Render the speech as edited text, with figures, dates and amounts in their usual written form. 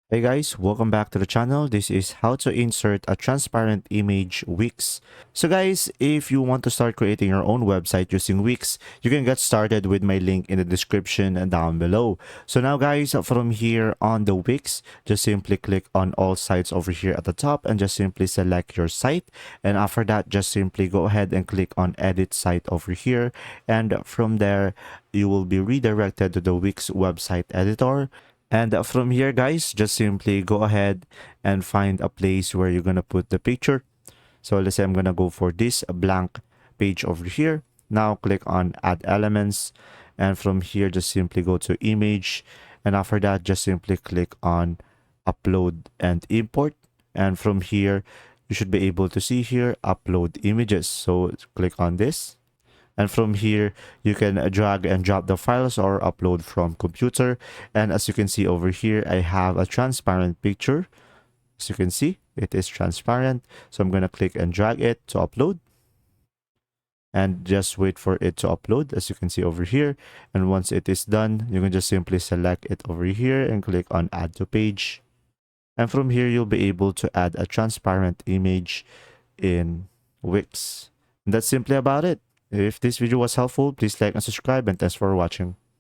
Hey guys, welcome back to the channel. This is how to insert a transparent image Wix. So guys, if you want to start creating your own website using Wix, you can get started with my link in the description and down below. So now guys, from here on the Wix, just simply click on all sites over here at the top and just simply select your site. And after that, just simply go ahead and click on edit site over here. And from there, you will be redirected to the Wix website editor. And from here, guys, just simply go ahead and find a place where you're going to put the picture. So let's say I'm going to go for this blank page over here. Now click on add elements. And from here, just simply go to image. And after that, just simply click on upload and import. And from here, you should be able to see here, upload images. So click on this. And from here, you can drag and drop the files or upload from computer. And as you can see over here, I have a transparent picture. As you can see, it is transparent. So I'm going to click and drag it to upload. And just wait for it to upload, as you can see over here. And once it is done, you can just simply select it over here and click on add to page. And from here, you'll be able to add a transparent image in Wix. And that's simply about it. If this video was helpful, please like and subscribe, and thanks for watching.